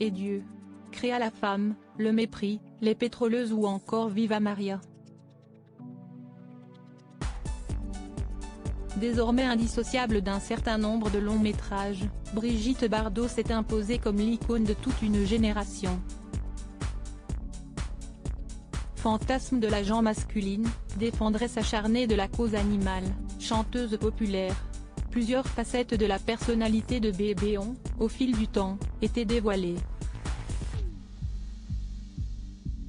Et Dieu créa la femme, le mépris, les pétroleuses ou encore Viva Maria. Désormais indissociable d'un certain nombre de longs métrages, Brigitte Bardot s'est imposée comme l'icône de toute une génération. Fantasme de la gent masculine, défendresse acharnée de la cause animale, chanteuse populaire. Plusieurs facettes de la personnalité de Bébé ont, au fil du temps, été dévoilées.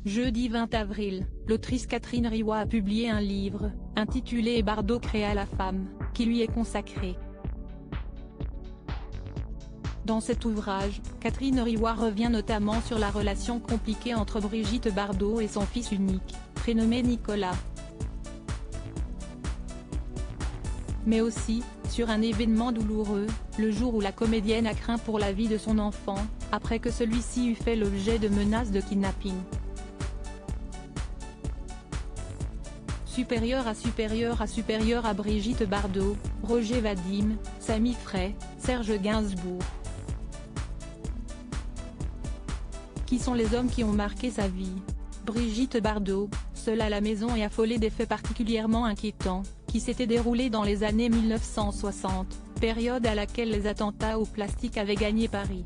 Jeudi 20 avril, l'autrice Catherine Riwa a publié un livre, intitulé Et Bardot créa la femme, qui lui est consacré. Dans cet ouvrage, Catherine Riwa revient notamment sur la relation compliquée entre Brigitte Bardot et son fils unique, prénommé Nicolas. Mais aussi, sur un événement douloureux, le jour où la comédienne a craint pour la vie de son enfant, après que celui-ci eut fait l'objet de menaces de kidnapping. Supérieur à Brigitte Bardot, Roger Vadim, Samy Frey, Serge Gainsbourg. Qui sont les hommes qui ont marqué sa vie? Brigitte Bardot, seule à la maison et affolée des faits particulièrement inquiétants, qui s'étaient déroulés dans les années 1960, période à laquelle les attentats au plastique avaient gagné Paris.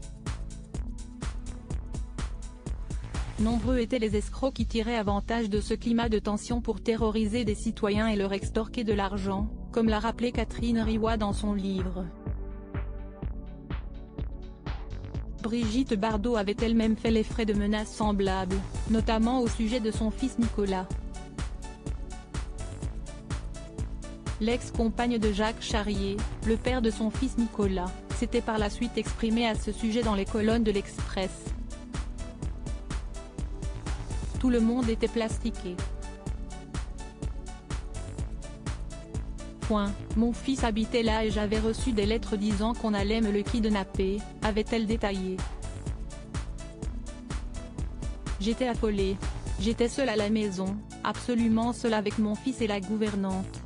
Nombreux étaient les escrocs qui tiraient avantage de ce climat de tension pour terroriser des citoyens et leur extorquer de l'argent, comme l'a rappelé Catherine Riwa dans son livre. Brigitte Bardot avait elle-même fait les frais de menaces semblables, notamment au sujet de son fils Nicolas. L'ex-compagne de Jacques Charrier, le père de son fils Nicolas, s'était par la suite exprimé à ce sujet dans les colonnes de l'Express. Tout le monde était plastiqué. Mon fils habitait là et j'avais reçu des lettres disant qu'on allait me le kidnapper, avait-elle détaillé. J'étais affolée. J'étais seule à la maison, absolument seule avec mon fils et la gouvernante.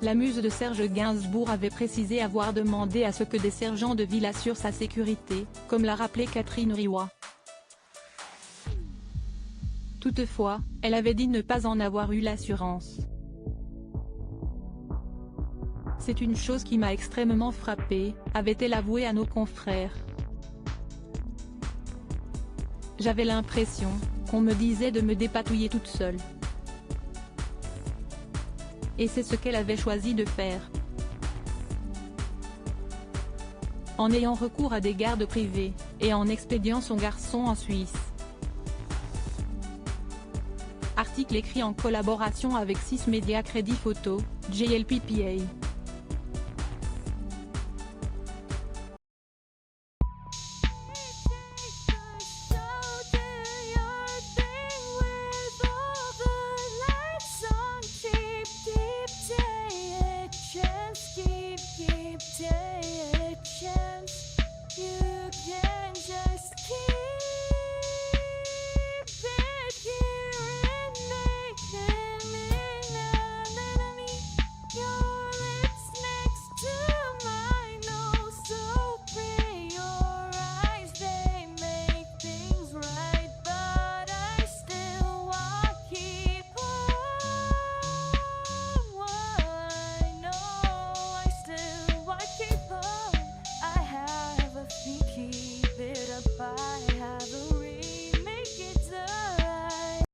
La muse de Serge Gainsbourg avait précisé avoir demandé à ce que des sergents de ville assurent sa sécurité, comme l'a rappelé Catherine Riwa. Toutefois, elle avait dit ne pas en avoir eu l'assurance. C'est une chose qui m'a extrêmement frappée, avait-elle avoué à nos confrères. J'avais l'impression qu'on me disait de me dépatouiller toute seule. Et c'est ce qu'elle avait choisi de faire. En ayant recours à des gardes privés, et en expédiant son garçon en Suisse. Article écrit en collaboration avec 6 médias Crédit Photo, JLPPA.